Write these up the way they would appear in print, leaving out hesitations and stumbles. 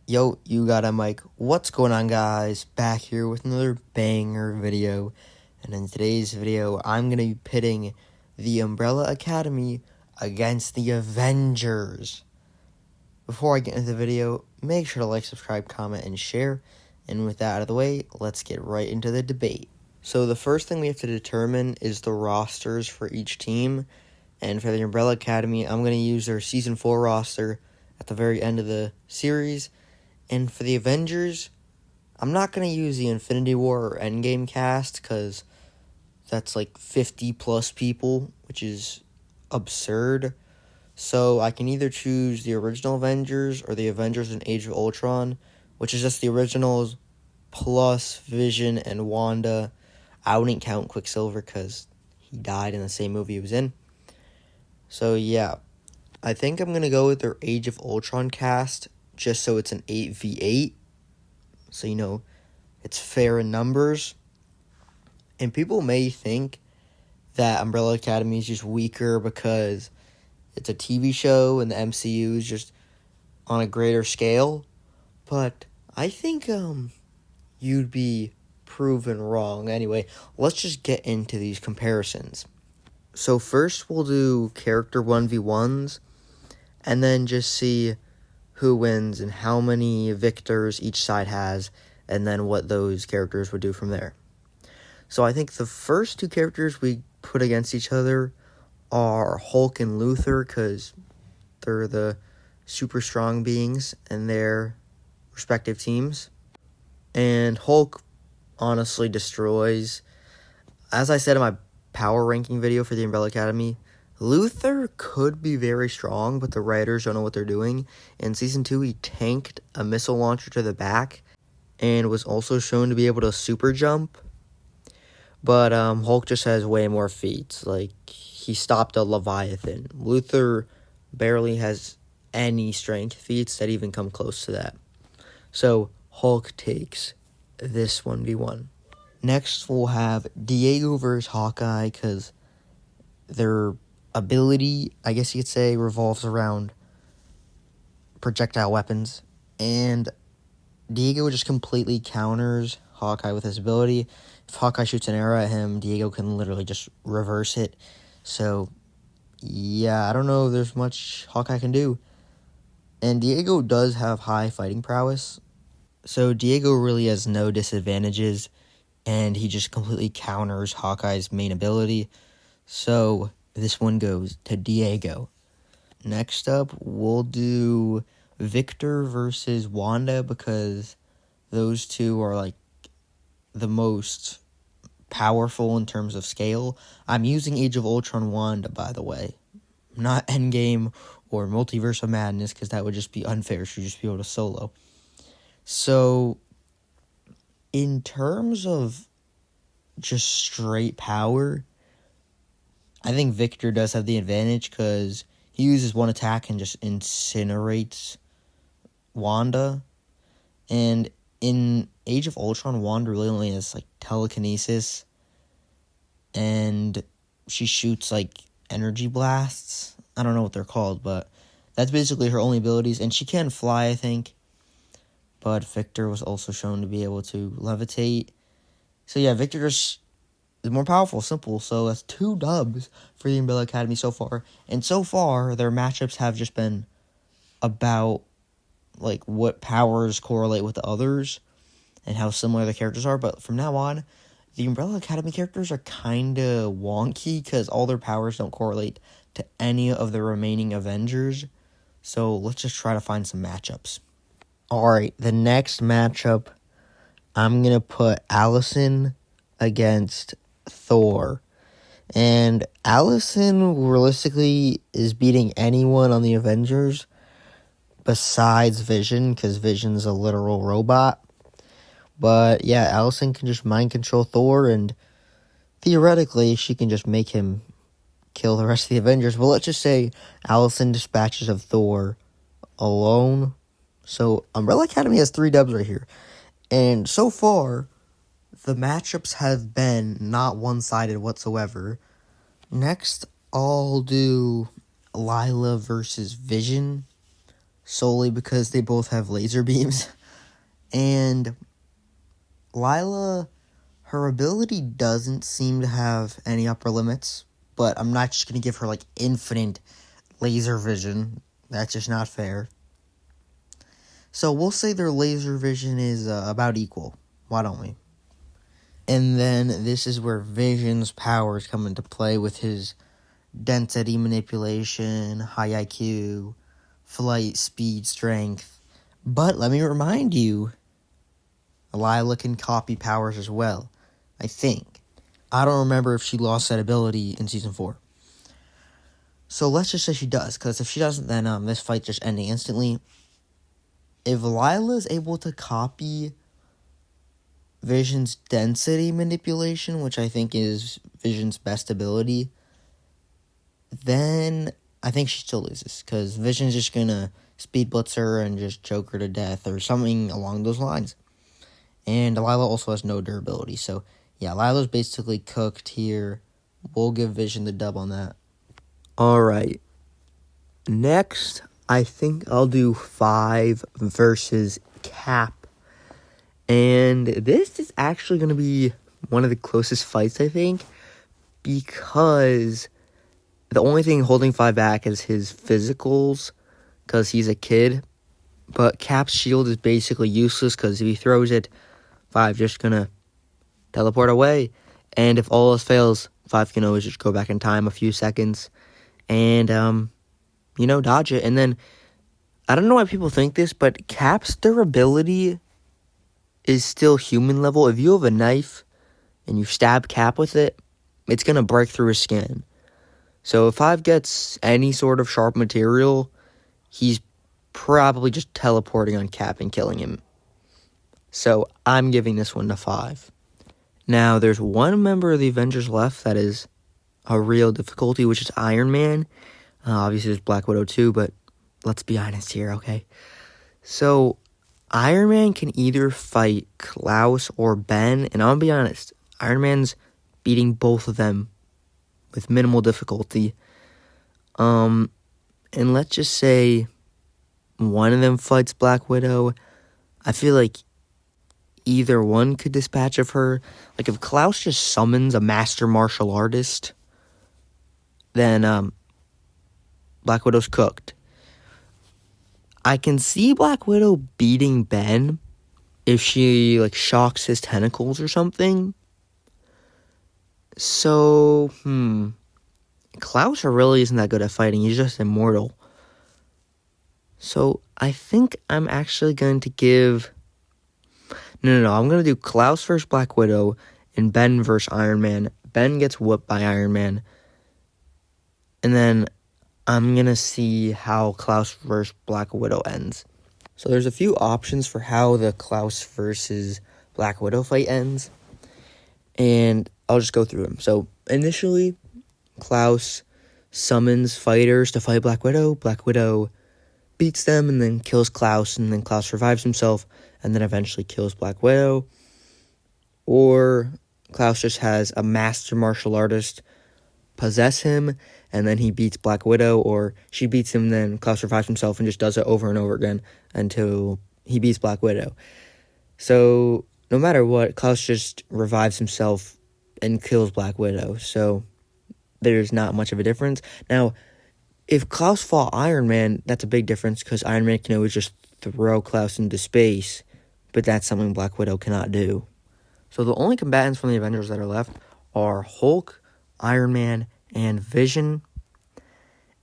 Yo, you got a mic. What's going on, guys? Back here with another banger video. And in today's video, I'm going to be pitting the Umbrella Academy against the Avengers. Before I get into the video, make sure to like, subscribe, comment, and share. And with that out of the way, let's get right into the debate. So the first thing we have to determine is the rosters for each team. And for the Umbrella Academy, I'm going to use their Season 4 roster at the very end of the series. And for the Avengers, I'm not going to use the Infinity War or Endgame cast because that's like 50 plus people, which is absurd. So I can either choose the original Avengers or the Avengers in Age of Ultron, which is just the originals plus Vision and Wanda. I wouldn't count Quicksilver because he died in the same movie he was in. So yeah, I think I'm going to go with their Age of Ultron cast just so it's an 8v8. So, it's fair in numbers. And people may think that Umbrella Academy is just weaker because it's a TV show and the MCU is just on a greater scale. But I think you'd be proven wrong. Anyway, let's just get into these comparisons. So first we'll do character 1v1s and then just see who wins and how many victors each side has, and then what those characters would do from there. So I think the first two characters we put against each other are Hulk and Luther, because they're the super strong beings in their respective teams. And Hulk honestly destroys. As I said in my power ranking video for the Umbrella Academy, Luther could be very strong, but the writers don't know what they're doing. In Season 2, he tanked a missile launcher to the back and was also shown to be able to super jump. But Hulk just has way more feats. Like, he stopped a Leviathan. Luther barely has any strength feats that even come close to that. So, Hulk takes this 1v1. Next, we'll have Diego versus Hawkeye, because their ability, I guess you could say, revolves around projectile weapons, and Diego just completely counters Hawkeye with his ability. If Hawkeye shoots an arrow at him, Diego can literally just reverse it. So, yeah, I don't know if there's much Hawkeye can do. And Diego does have high fighting prowess, so Diego really has no disadvantages, and he just completely counters Hawkeye's main ability. So this one goes to Diego. Next up, we'll do Victor versus Wanda, because those two are like the most powerful in terms of scale. I'm using Age of Ultron Wanda, by the way, not Endgame or Multiverse of Madness, because that would just be unfair. She'd just be able to solo. So in terms of just straight power, I think Victor does have the advantage because he uses one attack and just incinerates Wanda. And in Age of Ultron, Wanda really only has like telekinesis, and she shoots like energy blasts. I don't know what they're called, but that's basically her only abilities. And she can fly, I think. But Victor was also shown to be able to levitate. So yeah, Victor just is more powerful, simple. So that's 2 dubs for the Umbrella Academy so far. And so far, their matchups have just been about like what powers correlate with the others and how similar the characters are. But from now on, the Umbrella Academy characters are kind of wonky because all their powers don't correlate to any of the remaining Avengers. So let's just try to find some matchups. Alright, the next matchup, I'm going to put Allison against Thor. And Allison realistically is beating anyone on the Avengers besides Vision, because Vision's a literal robot. But yeah, Allison can just mind control Thor, and theoretically she can just make him kill the rest of the Avengers. But let's just say Allison dispatches of Thor alone. So Umbrella Academy has 3 dubs right here. And so far, the matchups have been not one-sided whatsoever. Next, I'll do Lila versus Vision. solely because they both have laser beams. And Lila, her ability doesn't seem to have any upper limits, but I'm not just going to give her, like, infinite laser vision. That's just not fair. So we'll say their laser vision is about equal. Why don't we? And then this is where Vision's powers come into play with his density manipulation, high IQ, flight, speed, strength. But let me remind you, Lila can copy powers as well, I think. I don't remember if she lost that ability in Season 4. So let's just say she does, because if she doesn't, then this fight just ending instantly. If Lila is able to copy Vision's density manipulation, which I think is Vision's best ability, then I think she still loses, because Vision's just going to speed blitz her and just choke her to death or something along those lines. And Lila also has no durability, so yeah, Lila's basically cooked here. We'll give Vision the dub on that. Alright, next, I think I'll do 5 versus Cap. And this is actually going to be one of the closest fights, I think, because the only thing holding 5 back is his physicals, because he's a kid. But Cap's shield is basically useless, because if he throws it, 5 just going to teleport away. And if all else fails, 5 can always just go back in time a few seconds and, dodge it. And then, I don't know why people think this, but Cap's durability is still human level. If you have a knife and you stab Cap with it, it's going to break through his skin. So if 5 gets any sort of sharp material, he's probably just teleporting on Cap and killing him. So I'm giving this one to 5. Now, there's one member of the Avengers left that is a real difficulty, which is Iron Man. Obviously, there's Black Widow too, but let's be honest here, okay? So, Iron Man can either fight Klaus or Ben, and I'll be honest, Iron Man's beating both of them with minimal difficulty. And let's just say one of them fights Black Widow. I feel like either one could dispatch of her. Like, if Klaus just summons a master martial artist, then Black Widow's cooked. I can see Black Widow beating Ben if she, shocks his tentacles or something. So, Klaus really isn't that good at fighting. He's just immortal. So, I think I'm actually going to give... No. I'm going to do Klaus versus Black Widow and Ben versus Iron Man. Ben gets whooped by Iron Man. And then I'm going to see how Klaus versus Black Widow ends. So there's a few options for how the Klaus versus Black Widow fight ends. And I'll just go through them. So initially, Klaus summons fighters to fight Black Widow. Black Widow beats them and then kills Klaus. And then Klaus revives himself and then eventually kills Black Widow. Or Klaus just has a master martial artist possess him, and then he beats Black Widow, or she beats him, then Klaus revives himself and just does it over and over again until he beats Black Widow. So, no matter what, Klaus just revives himself and kills Black Widow, so there's not much of a difference. Now, if Klaus fought Iron Man, that's a big difference, because Iron Man can always just throw Klaus into space, but that's something Black Widow cannot do. So the only combatants from the Avengers that are left are Hulk, Iron Man, and Vision.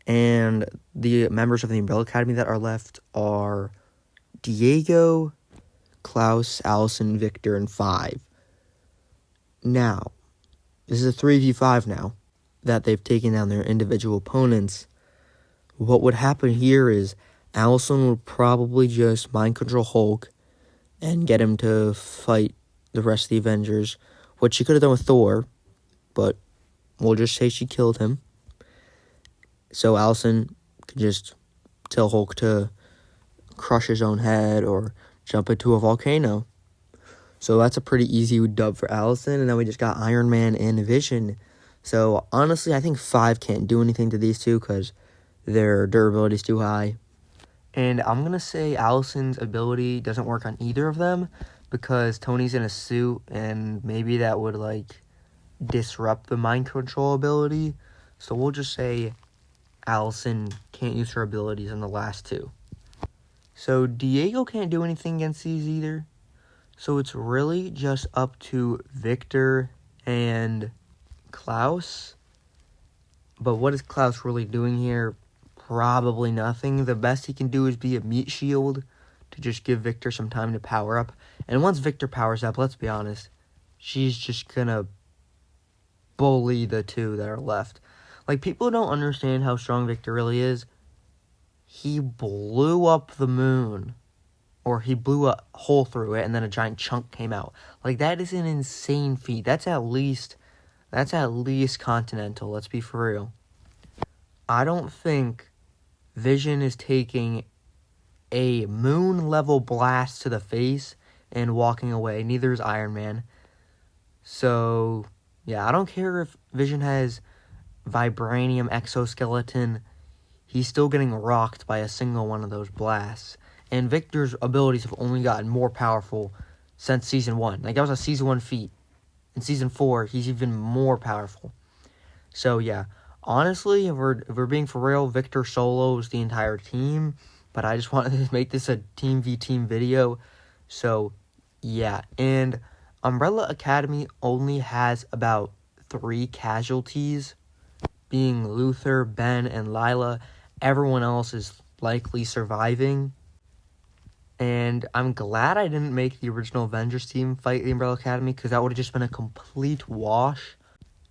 And the members of the Umbrella Academy that are left are Diego, Klaus, Allison, Victor, and 5. Now, this is a 3v5 now that they've taken down their individual opponents. What would happen here is Allison would probably just mind control Hulk and get him to fight the rest of the Avengers, which she could have done with Thor, but we'll just say she killed him. So Allison could just tell Hulk to crush his own head or jump into a volcano. So that's a pretty easy dub for Allison. And then we just got Iron Man and Vision. So honestly, I think 5 can't do anything to these two because their durability is too high. And I'm going to say Allison's ability doesn't work on either of them because Tony's in a suit and maybe that would, like, disrupt the mind control ability. So we'll just say Allison can't use her abilities in the last two. So Diego can't do anything against these either. So it's really just up to Victor and Klaus. But what is Klaus really doing here? Probably nothing. The best he can do is be a meat shield to just give Victor some time to power up. And once Victor powers up, let's be honest, she's just gonna bully the two that are left. Like, people don't understand how strong Victor really is. He blew up the moon. Or he blew a hole through it and then a giant chunk came out. Like, that is an insane feat. That's at least Continental, let's be for real. I don't think Vision is taking a moon-level blast to the face and walking away. Neither is Iron Man. So, yeah, I don't care if Vision has vibranium exoskeleton. He's still getting rocked by a single one of those blasts. And Victor's abilities have only gotten more powerful since Season 1. Like, that was a Season 1 feat. In Season 4, he's even more powerful. So, yeah. Honestly, if we're being for real, Victor solos the entire team. But I just wanted to make this a Team v Team video. So, yeah. And Umbrella Academy only has about 3 casualties, being Luther, Ben, and Lila. Everyone else is likely surviving. And I'm glad I didn't make the original Avengers team fight the Umbrella Academy, because that would have just been a complete wash.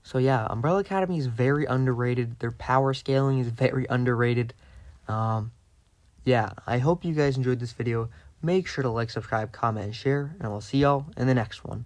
So yeah, Umbrella Academy is very underrated. Their power scaling is very underrated. Yeah, I hope you guys enjoyed this video. Make sure to like, subscribe, comment, and share, and I will see y'all in the next one.